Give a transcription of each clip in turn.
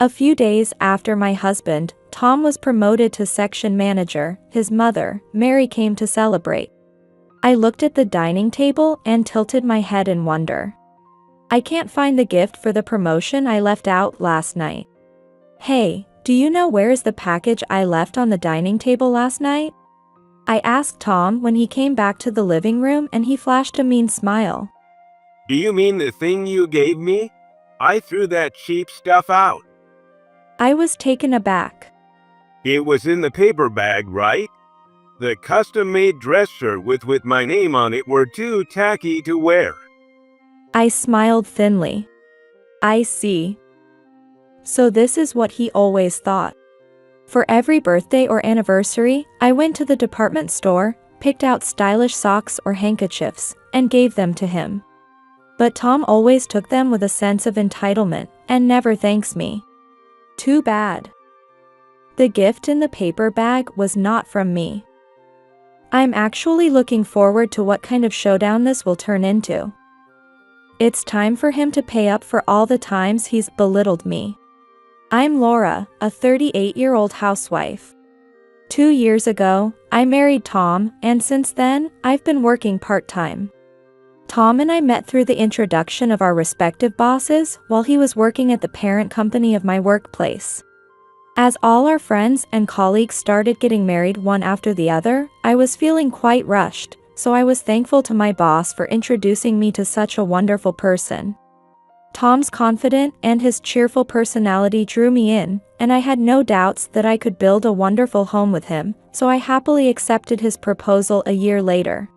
A few days after my husband, Tom, was promoted to section manager, his mother, Mary, came to celebrate. I looked at the dining table and tilted my head in wonder. I can't find the gift for the promotion I left out last night. Hey, do you know where is the package I left on the dining table last night? I asked Tom when he came back to the living room, and he flashed a mean smile. Do you mean the thing you gave me? I threw that cheap stuff out. I was taken aback. It was in the paper bag, right? The custom-made dress shirt with my name on it were too tacky to wear. I smiled thinly. I see. So this is what he always thought. For every birthday or anniversary, I went to the department store, picked out stylish socks or handkerchiefs, and gave them to him. But Tom always took them with a sense of entitlement, and never thanks me. Too bad. The gift in the paper bag was not from me. I'm actually looking forward to what kind of showdown this will turn into. It's time for him to pay up for all the times he's belittled me. I'm Laura, a 38-year-old housewife. 2 years ago, I married Tom, and since then, I've been working part-time. Tom and I met through the introduction of our respective bosses while he was working at the parent company of my workplace. As all our friends and colleagues started getting married one after the other, I was feeling quite rushed, so I was thankful to my boss for introducing me to such a wonderful person. Tom's confident and his cheerful personality drew me in, and I had no doubts that I could build a wonderful home with him, so I happily accepted his proposal a year later.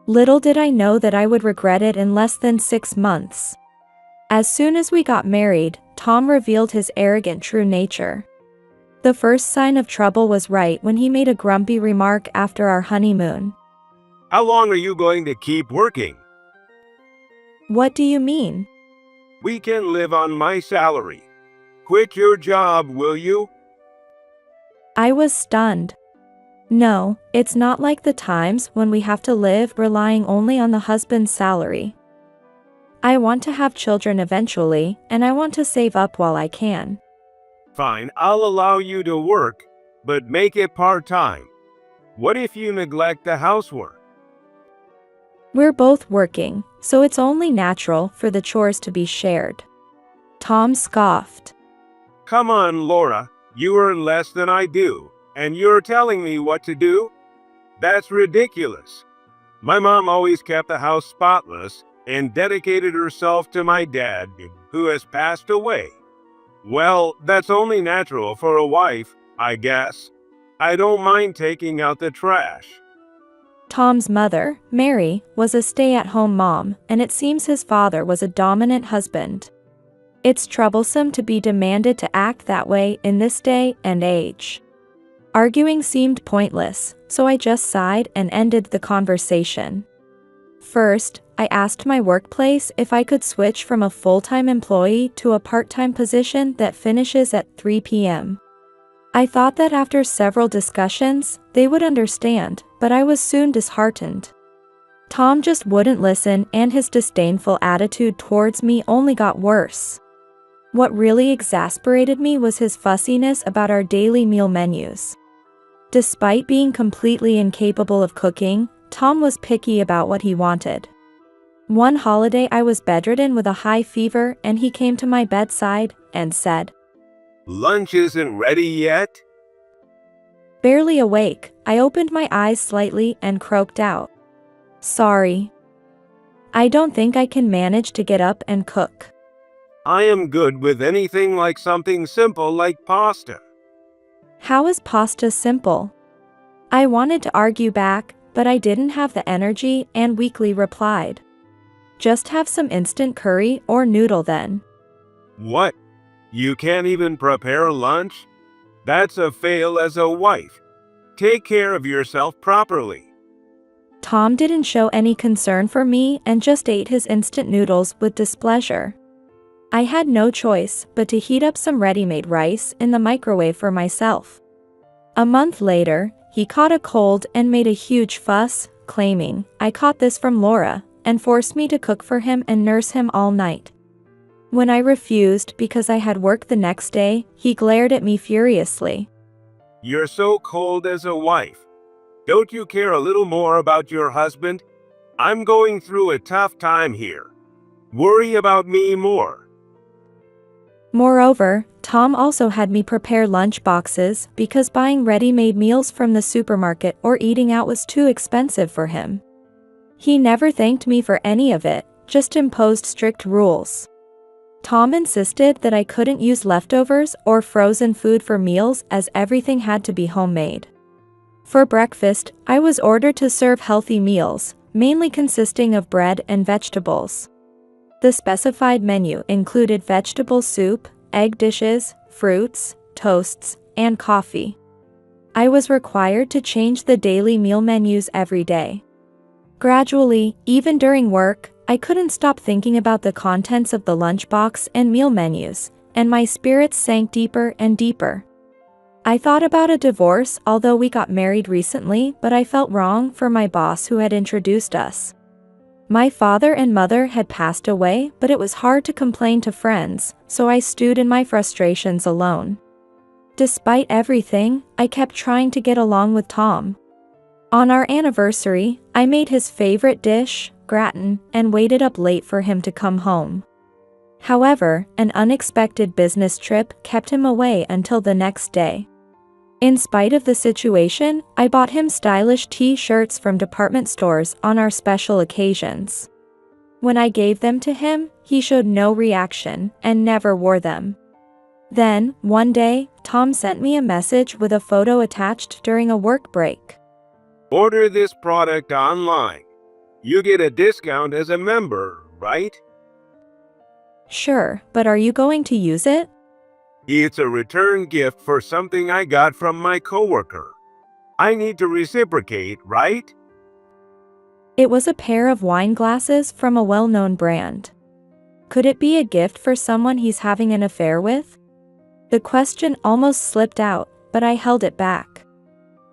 Little did I know that I would regret it in less than 6 months. As soon as we got married, Tom revealed his arrogant true nature. The first sign of trouble was right when he made a grumpy remark after our honeymoon. How long are you going to keep working? What do you mean? We can live on my salary. Quit your job, will you? I was stunned. No, it's not like the times when we have to live relying only on the husband's salary. I want to have children eventually, and I want to save up while I can. Fine, I'll allow you to work, but make it part-time. What if you neglect the housework? We're both working, so it's only natural for the chores to be shared. Tom scoffed. Come on, Laura, you earn less than I do, and you're telling me what to do? That's ridiculous. My mom always kept the house spotless and dedicated herself to my dad, who has passed away. Well, that's only natural for a wife, I guess. I don't mind taking out the trash. Tom's mother, Mary, was a stay-at-home mom, and it seems his father was a dominant husband. It's troublesome to be demanded to act that way in this day and age. Arguing seemed pointless, so I just sighed and ended the conversation. First, I asked my workplace if I could switch from a full-time employee to a part-time position that finishes at 3 p.m. I thought that after several discussions, they would understand, but I was soon disheartened. Tom just wouldn't listen, and his disdainful attitude towards me only got worse. What really exasperated me was his fussiness about our daily meal menus. Despite being completely incapable of cooking, Tom was picky about what he wanted. One holiday I was bedridden with a high fever, and he came to my bedside and said, Lunch isn't ready yet? Barely awake, I opened my eyes slightly and croaked out, Sorry. I don't think I can manage to get up and cook. I am good with anything like something simple like pasta. How is pasta simple? I wanted to argue back, but I didn't have the energy and weakly replied, Just have some instant curry or noodle then. What? You can't even prepare lunch? That's a fail as a wife. Take care of yourself properly. Tom didn't show any concern for me and just ate his instant noodles with displeasure. I had no choice but to heat up some ready-made rice in the microwave for myself. A month later, he caught a cold and made a huge fuss, claiming, I caught this from Laura, and forced me to cook for him and nurse him all night. When I refused because I had work the next day, he glared at me furiously. You're so cold as a wife. Don't you care a little more about your husband? I'm going through a tough time here. Worry about me more. Moreover, Tom also had me prepare lunch boxes because buying ready-made meals from the supermarket or eating out was too expensive for him. He never thanked me for any of it, just imposed strict rules. Tom insisted that I couldn't use leftovers or frozen food for meals as everything had to be homemade. For breakfast, I was ordered to serve healthy meals, mainly consisting of bread and vegetables. The specified menu included vegetable soup, egg dishes, fruits, toasts, and coffee. I was required to change the daily meal menus every day. Gradually, even during work, I couldn't stop thinking about the contents of the lunchbox and meal menus, and my spirits sank deeper and deeper. I thought about a divorce, although we got married recently, but I felt wrong for my boss who had introduced us. My father and mother had passed away, but it was hard to complain to friends, so I stewed in my frustrations alone. Despite everything, I kept trying to get along with Tom. On our anniversary, I made his favorite dish, gratin, and waited up late for him to come home. However, an unexpected business trip kept him away until the next day. In spite of the situation, I bought him stylish t-shirts from department stores on our special occasions. When I gave them to him, he showed no reaction and never wore them. Then, one day, Tom sent me a message with a photo attached during a work break. Order this product online. You get a discount as a member, right? Sure, but are you going to use it? It's a return gift for something I got from my coworker. I need to reciprocate, right? It was a pair of wine glasses from a well-known brand. Could it be a gift for someone he's having an affair with? The question almost slipped out, but I held it back.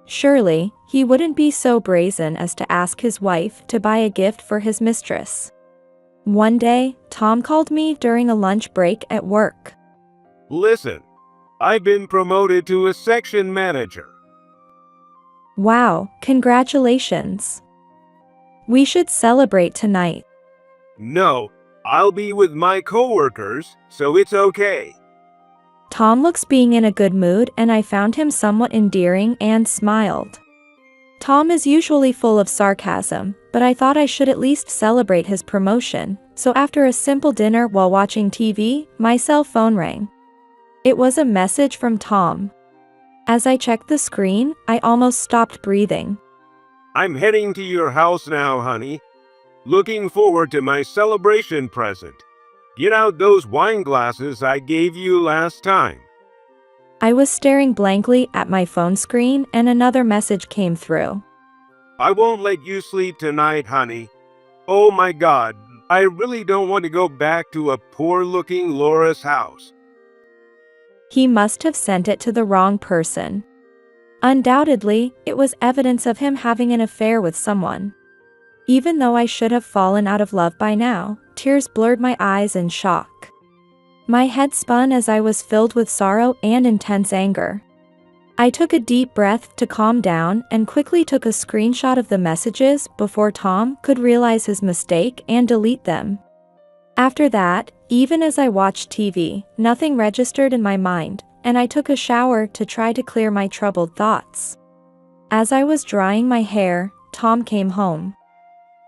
Surely, he wouldn't be so brazen as to ask his wife to buy a gift for his mistress. One day, Tom called me during a lunch break at work. Listen, I've been promoted to a section manager. Wow, congratulations. We should celebrate tonight. No, I'll be with my coworkers, so it's okay. Tom looks being in a good mood, and I found him somewhat endearing and smiled. Tom is usually full of sarcasm, but I thought I should at least celebrate his promotion, so after a simple dinner while watching TV, my cell phone rang. It was a message from Tom. As I checked the screen, I almost stopped breathing. I'm heading to your house now, honey. Looking forward to my celebration present. Get out those wine glasses I gave you last time. I was staring blankly at my phone screen and another message came through. I won't let you sleep tonight, honey. Oh my God, I really don't want to go back to a poor-looking Laura's house. He must have sent it to the wrong person. Undoubtedly, it was evidence of him having an affair with someone. Even though I should have fallen out of love by now, tears blurred my eyes in shock. My head spun as I was filled with sorrow and intense anger. I took a deep breath to calm down and quickly took a screenshot of the messages before Tom could realize his mistake and delete them. After that, even as I watched TV, nothing registered in my mind, and I took a shower to try to clear my troubled thoughts. As I was drying my hair, Tom came home.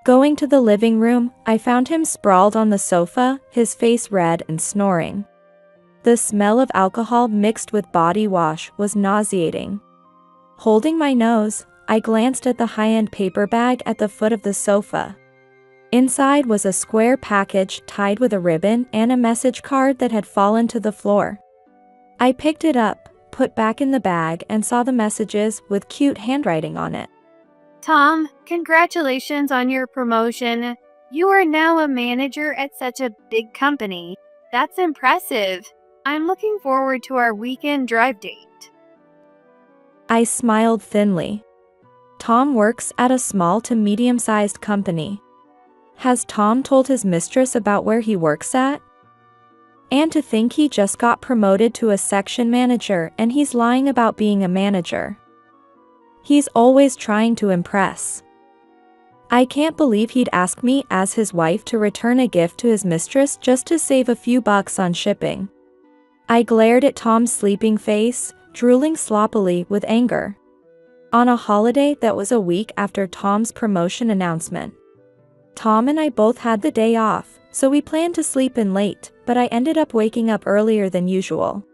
Going to the living room, I found him sprawled on the sofa, his face red and snoring. The smell of alcohol mixed with body wash was nauseating. Holding my nose, I glanced at the high-end paper bag at the foot of the sofa. Inside was a square package tied with a ribbon and a message card that had fallen to the floor. I picked it up, put back in the bag, and saw the messages with cute handwriting on it. Tom, congratulations on your promotion. You are now a manager at such a big company. That's impressive. I'm looking forward to our weekend drive date. I smiled thinly. Tom works at a small to medium-sized company. Has Tom told his mistress about where he works at? And to think he just got promoted to a section manager and he's lying about being a manager. He's always trying to impress. I can't believe he'd ask me as his wife to return a gift to his mistress just to save a few bucks on shipping. I glared at Tom's sleeping face, drooling sloppily with anger. On a holiday that was a week after Tom's promotion announcement. Tom and I both had the day off, so we planned to sleep in late, but I ended up waking up earlier than usual.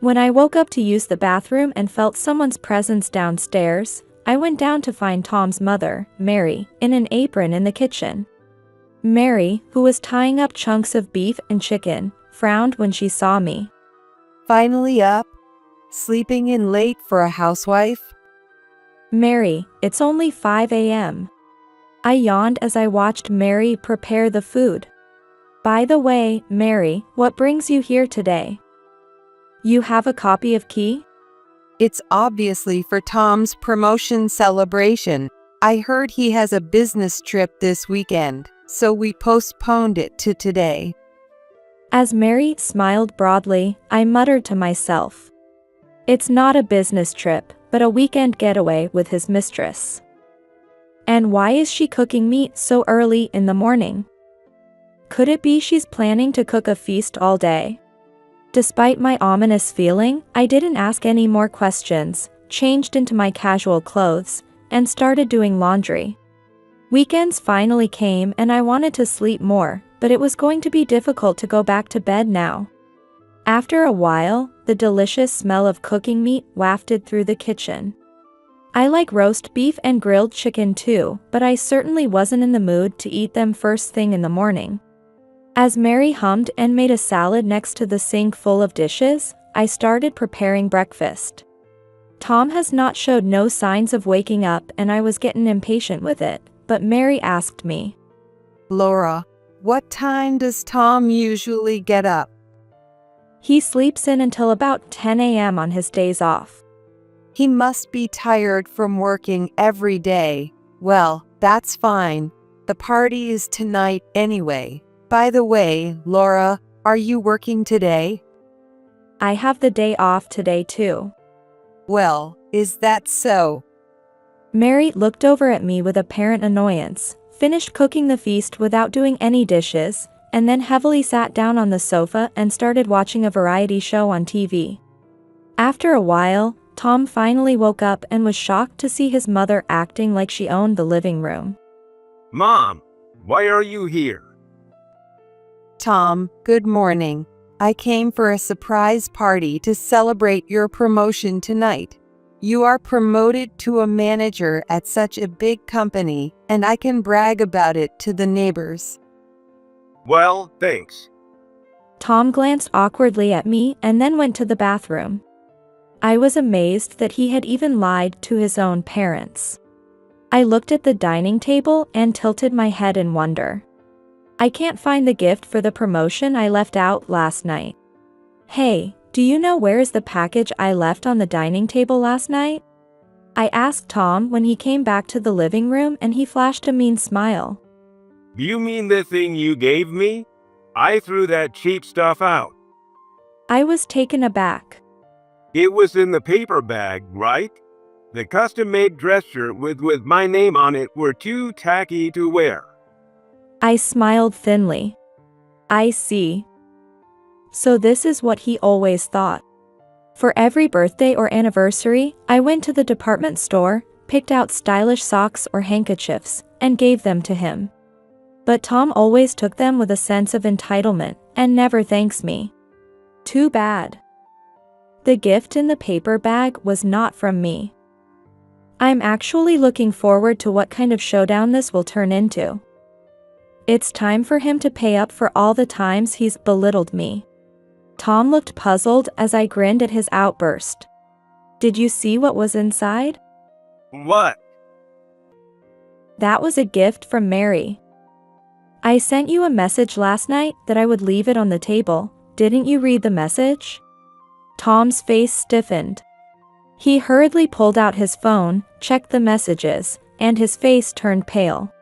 When I woke up to use the bathroom and felt someone's presence downstairs, I went down to find Tom's mother, Mary, in an apron in the kitchen. Mary, who was tying up chunks of beef and chicken, frowned when she saw me. Finally up? Sleeping in late for a housewife? Mary, it's only 5 a.m. I yawned as I watched Mary prepare the food. By the way, Mary, what brings you here today? You have a copy of Key? It's obviously for Tom's promotion celebration. I heard he has a business trip this weekend, so we postponed it to today. As Mary smiled broadly, I muttered to myself. It's not a business trip, but a weekend getaway with his mistress. And why is she cooking meat so early in the morning? Could it be she's planning to cook a feast all day? Despite my ominous feeling, I didn't ask any more questions, changed into my casual clothes, and started doing laundry. Weekends finally came and I wanted to sleep more, but it was going to be difficult to go back to bed now. After a while, the delicious smell of cooking meat wafted through the kitchen. I like roast beef and grilled chicken too, but I certainly wasn't in the mood to eat them first thing in the morning. As Mary hummed and made a salad next to the sink full of dishes, I started preparing breakfast. Tom has not showed no signs of waking up and I was getting impatient with it, but Mary asked me. Laura, what time does Tom usually get up? He sleeps in until about 10 a.m. on his days off. He must be tired from working every day. Well, that's fine. The party is tonight anyway. By the way, Laura, are you working today? I have the day off today too. Well, is that so? Mary looked over at me with apparent annoyance, finished cooking the feast without doing any dishes, and then heavily sat down on the sofa and started watching a variety show on TV. After a while, Tom finally woke up and was shocked to see his mother acting like she owned the living room. Mom, why are you here? Tom, good morning. I came for a surprise party to celebrate your promotion tonight. You are promoted to a manager at such a big company, and I can brag about it to the neighbors. Well, thanks. Tom glanced awkwardly at me and then went to the bathroom. I was amazed that he had even lied to his own parents. I looked at the dining table and tilted my head in wonder. I can't find the gift for the promotion I left out last night. Hey, do you know where is the package I left on the dining table last night? I asked Tom when he came back to the living room and he flashed a mean smile. Do you mean the thing you gave me? I threw that cheap stuff out. I was taken aback. It was in the paper bag, right? The custom-made dress shirt with my name on it were too tacky to wear. I smiled thinly. I see. So this is what he always thought. For every birthday or anniversary, I went to the department store, picked out stylish socks or handkerchiefs, and gave them to him. But Tom always took them with a sense of entitlement, and never thanks me. Too bad. The gift in the paper bag was not from me. I'm actually looking forward to what kind of showdown this will turn into. It's time for him to pay up for all the times he's belittled me. Tom looked puzzled as I grinned at his outburst. Did you see what was inside? What? That was a gift from Mary. I sent you a message last night that I would leave it on the table. Didn't you read the message? Tom's face stiffened. He hurriedly pulled out his phone, checked the messages, and his face turned pale.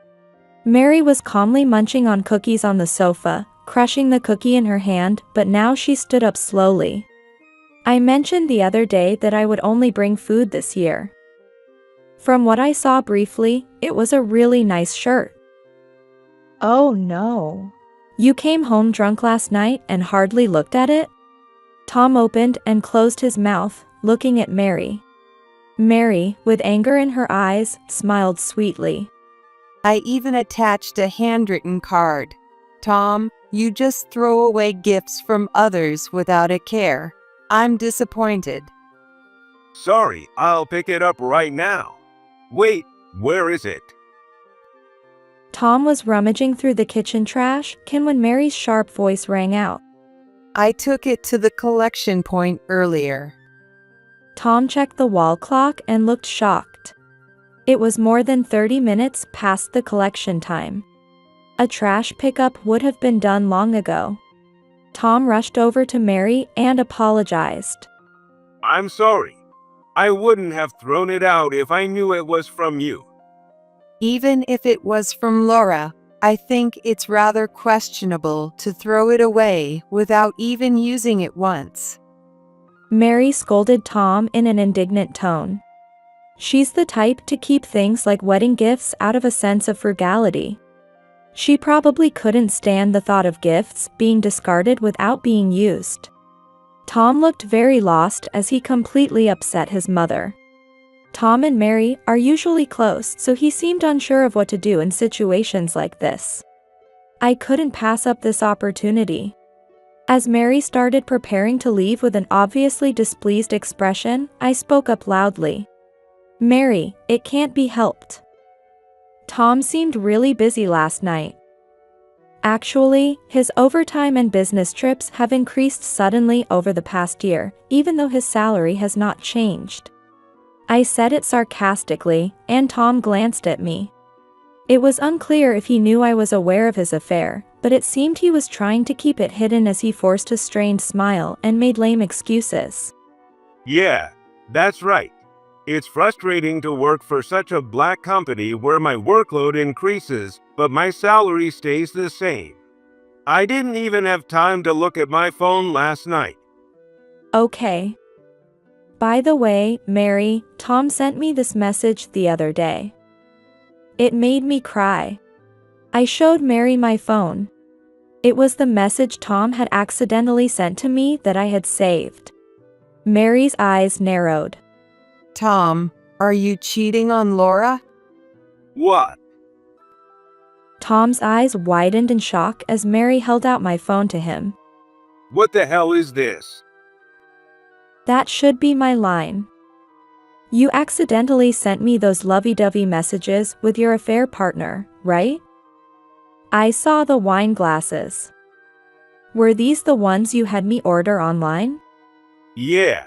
Mary was calmly munching on cookies on the sofa, crushing the cookie in her hand, but now she stood up slowly. I mentioned the other day that I would only bring food this year. From what I saw briefly, it was a really nice shirt. Oh no. You came home drunk last night and hardly looked at it? Tom opened and closed his mouth, looking at Mary. Mary, with anger in her eyes, smiled sweetly. I even attached a handwritten card. Tom, you just throw away gifts from others without a care. I'm disappointed. Sorry, I'll pick it up right now. Wait, where is it? Tom was rummaging through the kitchen trash when Mary's sharp voice rang out. I took it to the collection point earlier. Tom checked the wall clock and looked shocked. It was more than 30 minutes past the collection time. A trash pickup would have been done long ago. Tom rushed over to Mary and apologized. I'm sorry. I wouldn't have thrown it out if I knew it was from you. Even if it was from Laura, I think it's rather questionable to throw it away without even using it once. Mary scolded Tom in an indignant tone. She's the type to keep things like wedding gifts out of a sense of frugality. She probably couldn't stand the thought of gifts being discarded without being used. Tom looked very lost as he completely upset his mother. Tom and Mary are usually close, so he seemed unsure of what to do in situations like this. I couldn't pass up this opportunity. As Mary started preparing to leave with an obviously displeased expression, I spoke up loudly. Mary, it can't be helped. Tom seemed really busy last night. Actually, his overtime and business trips have increased suddenly over the past year, even though his salary has not changed. I said it sarcastically, and Tom glanced at me. It was unclear if he knew I was aware of his affair, but it seemed he was trying to keep it hidden as he forced a strained smile and made lame excuses. Yeah, that's right. It's frustrating to work for such a black company where my workload increases, but my salary stays the same. I didn't even have time to look at my phone last night. Okay. By the way, Mary, Tom sent me this message the other day. It made me cry. I showed Mary my phone. It was the message Tom had accidentally sent to me that I had saved. Mary's eyes narrowed. Tom, are you cheating on Laura? What? Tom's eyes widened in shock as Mary held out my phone to him. What the hell is this? That should be my line. You accidentally sent me those lovey-dovey messages with your affair partner, right? I saw the wine glasses. Were these the ones you had me order online? Yeah.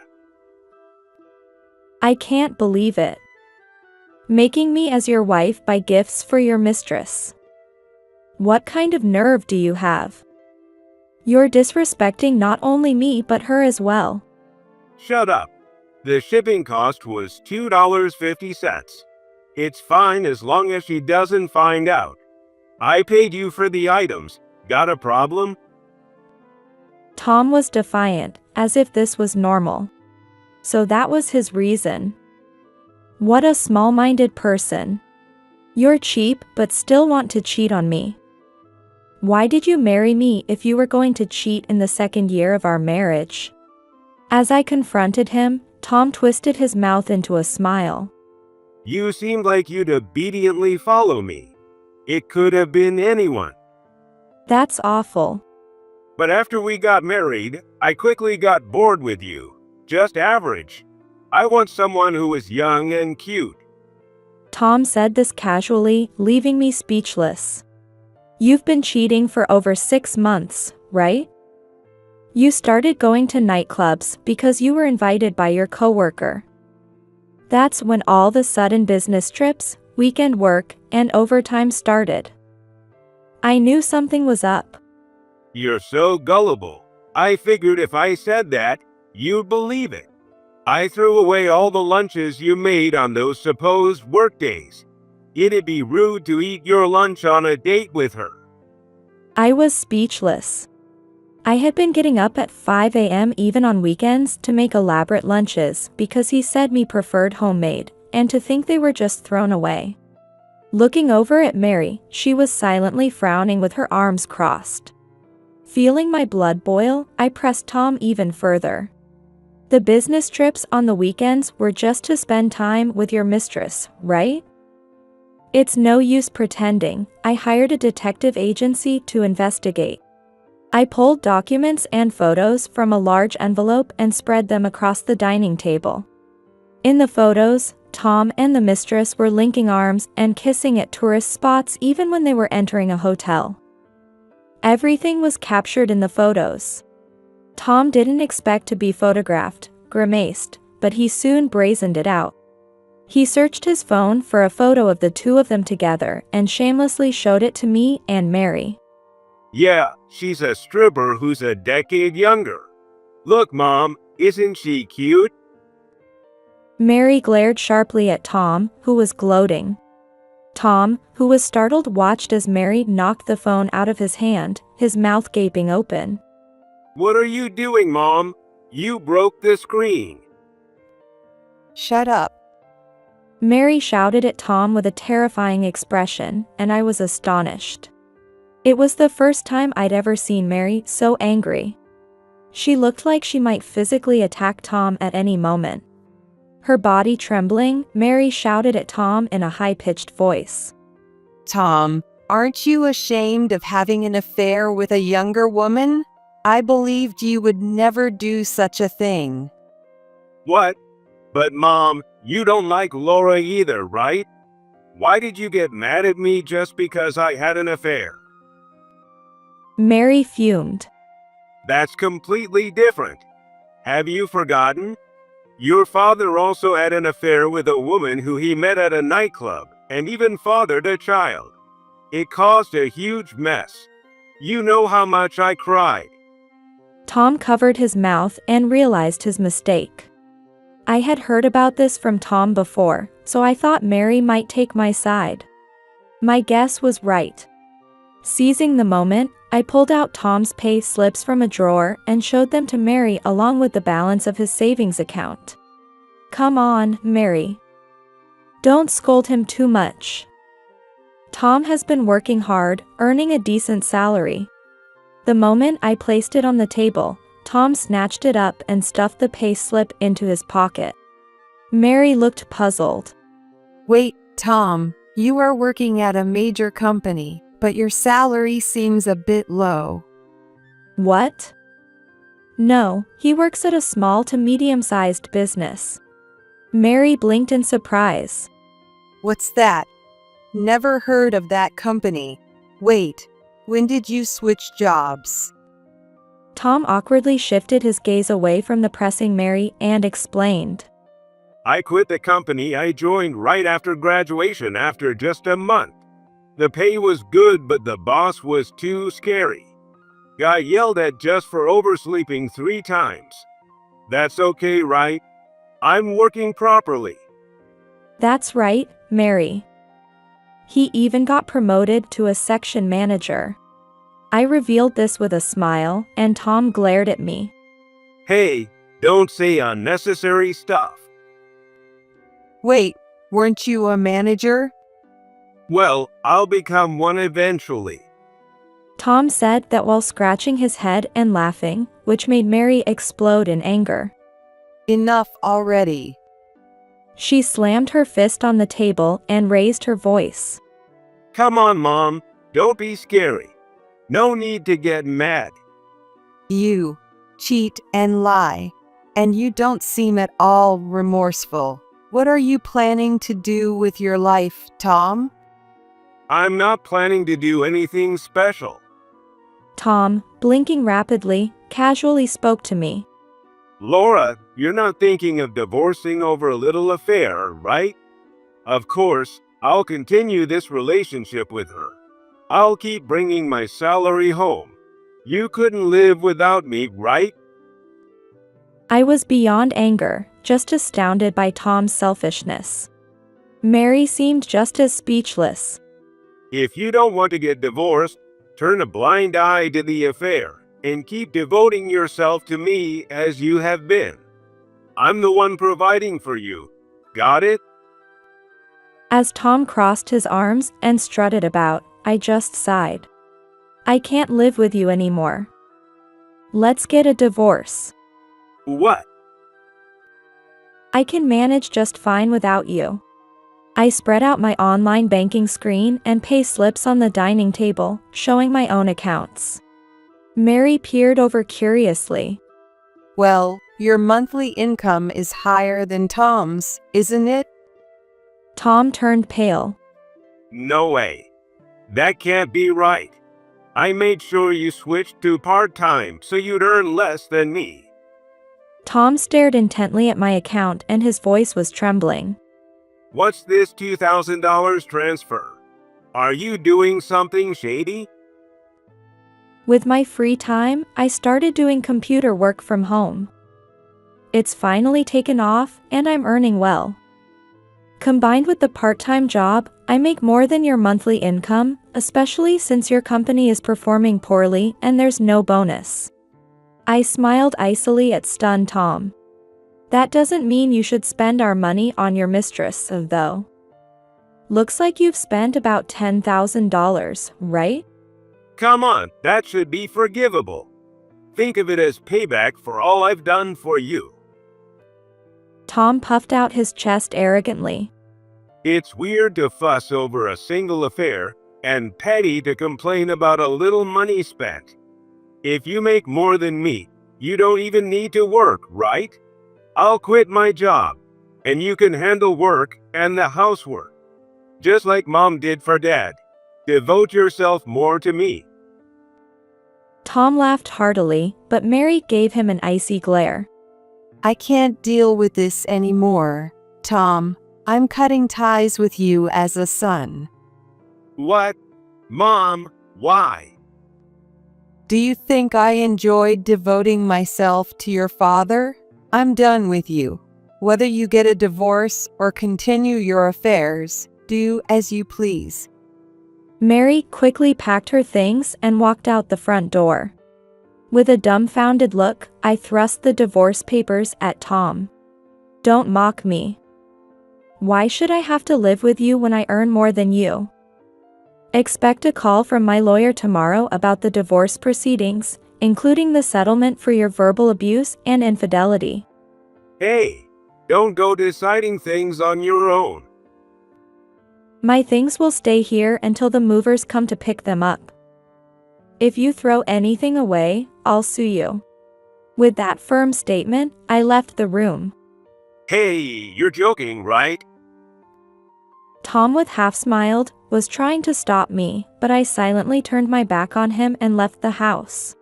I can't believe it. Making me as your wife buy gifts for your mistress. What kind of nerve do you have? You're disrespecting not only me but her as well. Shut up. The shipping cost was $2.50. It's fine as long as she doesn't find out. I paid you for the items. Got a problem? Tom was defiant, as if this was normal. So that was his reason. What a small-minded person. You're cheap but still want to cheat on me. Why did you marry me if you were going to cheat in the second year of our marriage? As I confronted him, Tom twisted his mouth into a smile. You seemed like you'd obediently follow me. It could have been anyone. That's awful. But after we got married, I quickly got bored with you. Just average. I want someone who is young and cute. Tom said this casually, leaving me speechless. You've been cheating for over 6 months, right? You started going to nightclubs because you were invited by your coworker. That's when all the sudden business trips, weekend work, and overtime started. I knew something was up. You're so gullible. I figured if I said that, you'd believe it. I threw away all the lunches you made on those supposed work days. It'd be rude to eat your lunch on a date with her. I was speechless. I had been getting up at 5 a.m. even on weekends to make elaborate lunches because he said me preferred homemade, and to think they were just thrown away. Looking over at Mary, she was silently frowning with her arms crossed. Feeling my blood boil, I pressed Tom even further. The business trips on the weekends were just to spend time with your mistress, right? It's no use pretending. I hired a detective agency to investigate. I pulled documents and photos from a large envelope and spread them across the dining table. In the photos, Tom and the mistress were linking arms and kissing at tourist spots even when they were entering a hotel. Everything was captured in the photos. Tom didn't expect to be photographed, grimaced, but he soon brazened it out. He searched his phone for a photo of the two of them together and shamelessly showed it to me and Mary. Yeah, she's a stripper who's a decade younger. Look, Mom, isn't she cute? Mary glared sharply at Tom, who was gloating. Tom, who was startled, watched as Mary knocked the phone out of his hand, his mouth gaping open. What are you doing, Mom? You broke the screen. Shut up. Mary shouted at Tom with a terrifying expression, and I was astonished. It was the first time I'd ever seen Mary so angry. She looked like she might physically attack Tom at any moment. Her body trembling, Mary shouted at Tom in a high-pitched voice. Tom, aren't you ashamed of having an affair with a younger woman? I believed you would never do such a thing. What? But Mom, you don't like Laura either, right? Why did you get mad at me just because I had an affair? Mary fumed. That's completely different. Have you forgotten? Your father also had an affair with a woman who he met at a nightclub, and even fathered a child. It caused a huge mess. You know how much I cried. Tom covered his mouth and realized his mistake. I had heard about this from Tom before, so I thought Mary might take my side. My guess was right. Seizing the moment, I pulled out Tom's pay slips from a drawer and showed them to Mary along with the balance of his savings account. Come on, Mary. Don't scold him too much. Tom has been working hard, earning a decent salary. The moment I placed it on the table, Tom snatched it up and stuffed the pay slip into his pocket. Mary looked puzzled. Wait, Tom, you are working at a major company, but your salary seems a bit low. What? No, he works at a small to medium-sized business. Mary blinked in surprise. What's that? Never heard of that company. Wait, when did you switch jobs? Tom awkwardly shifted his gaze away from the pressing Mary and explained. I quit the company I joined right after graduation after just a month. The pay was good, but the boss was too scary. Got yelled at just for oversleeping 3 times. That's okay, right? I'm working properly. That's right, Mary. He even got promoted to a section manager. I revealed this with a smile, and Tom glared at me. Hey, don't say unnecessary stuff. Wait, weren't you a manager? Well, I'll become one eventually. Tom said that while scratching his head and laughing, which made Mary explode in anger. Enough already. She slammed her fist on the table and raised her voice. Come on, Mom, don't be scary. No need to get mad. You cheat and lie, and you don't seem at all remorseful. What are you planning to do with your life, Tom? I'm not planning to do anything special. Tom, blinking rapidly, casually spoke to me. Laura, you're not thinking of divorcing over a little affair, right? Of course, I'll continue this relationship with her. I'll keep bringing my salary home. You couldn't live without me, right? I was beyond anger, just astounded by Tom's selfishness. Mary seemed just as speechless. If you don't want to get divorced, Turn a blind eye to the affair and keep devoting yourself to me as you have been. I'm the one providing for you. Got it? As Tom crossed his arms and strutted about, I just sighed. I can't live with you anymore. Let's get a divorce. What? I can manage just fine without you. I spread out my online banking screen and pay slips on the dining table, showing my own accounts. Mary peered over curiously. Well, your monthly income is higher than Tom's, isn't it? Tom turned pale. No way. That can't be right. I made sure you switched to part-time so you'd earn less than me. Tom stared intently at my account and his voice was trembling. What's this $2,000 transfer? Are you doing something shady? With my free time, I started doing computer work from home. It's finally taken off and I'm earning well. Combined with the part-time job, I make more than your monthly income, especially since your company is performing poorly and there's no bonus. I smiled icily at stunned Tom. That doesn't mean you should spend our money on your mistress, though. Looks like you've spent about $10,000, right? Come on, that should be forgivable. Think of it as payback for all I've done for you. Tom puffed out his chest arrogantly. It's weird to fuss over a single affair and petty to complain about a little money spent. If you make more than me, you don't even need to work, right? I'll quit my job, and you can handle work and the housework. Just like Mom did for Dad. Devote yourself more to me. Tom laughed heartily, but Mary gave him an icy glare. I can't deal with this anymore, Tom. I'm cutting ties with you as a son. What? Mom, why? Do you think I enjoyed devoting myself to your father? I'm done with you. Whether you get a divorce or continue your affairs, do as you please. Mary quickly packed her things and walked out the front door. With a dumbfounded look, I thrust the divorce papers at Tom. Don't mock me. Why should I have to live with you when I earn more than you? Expect a call from my lawyer tomorrow about the divorce proceedings, including the settlement for your verbal abuse and infidelity. Hey, don't go deciding things on your own. My things will stay here until the movers come to pick them up. If you throw anything away, I'll sue you. With that firm statement, I left the room. Hey, you're joking, right? Tom, with half smiled, was trying to stop me, but I silently turned my back on him and left the house.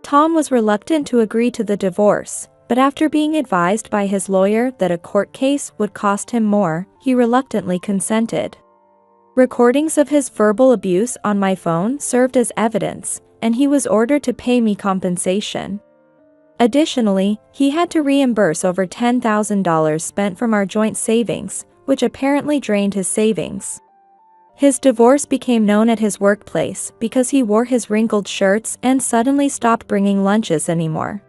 Tom was reluctant to agree to the divorce, but after being advised by his lawyer that a court case would cost him more, he reluctantly consented. Recordings of his verbal abuse on my phone served as evidence, and he was ordered to pay me compensation. Additionally, he had to reimburse over $10,000 spent from our joint savings, which apparently drained his savings. His divorce became known at his workplace because he wore his wrinkled shirts and suddenly stopped bringing lunches anymore.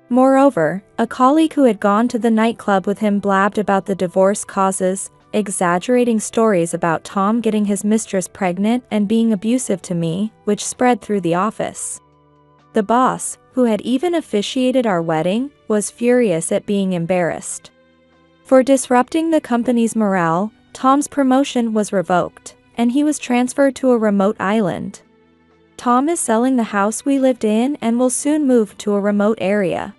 Moreover, a colleague who had gone to the nightclub with him blabbed about the divorce causes, exaggerating stories about Tom getting his mistress pregnant and being abusive to me, which spread through the office. The boss, who had even officiated our wedding, was furious at being embarrassed. For disrupting the company's morale, Tom's promotion was revoked, and he was transferred to a remote island. Tom is selling the house we lived in and will soon move to a remote area.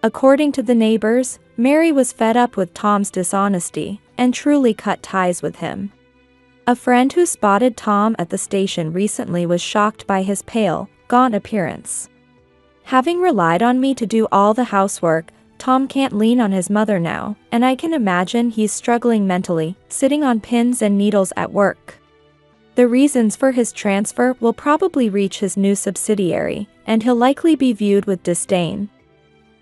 According to the neighbors, Mary was fed up with Tom's dishonesty and truly cut ties with him. A friend who spotted Tom at the station recently was shocked by his pale, gaunt appearance. Having relied on me to do all the housework, Tom can't lean on his mother now, and I can imagine he's struggling mentally, sitting on pins and needles at work. The reasons for his transfer will probably reach his new subsidiary, and he'll likely be viewed with disdain.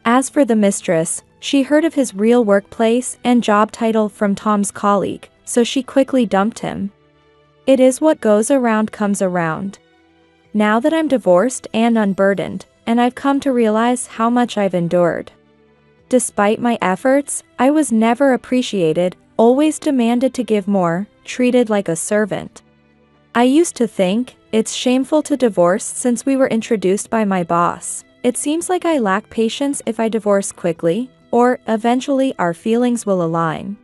As for the mistress, she heard of his real workplace and job title from Tom's colleague, so she quickly dumped him. It is what goes around comes around. Now that I'm divorced and unburdened, and I've come to realize how much I've endured. Despite my efforts, I was never appreciated, always demanded to give more, treated like a servant. I used to think, it's shameful to divorce since we were introduced by my boss. It seems like I lack patience if I divorce quickly, or eventually our feelings will align.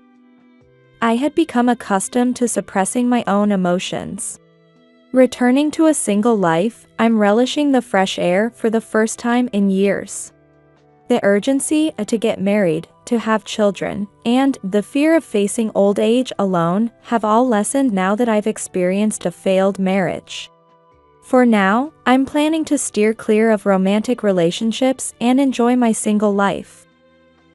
I had become accustomed to suppressing my own emotions. Returning to a single life, I'm relishing the fresh air for the first time in years. The urgency to get married, to have children, and the fear of facing old age alone have all lessened now that I've experienced a failed marriage. For now, I'm planning to steer clear of romantic relationships and enjoy my single life.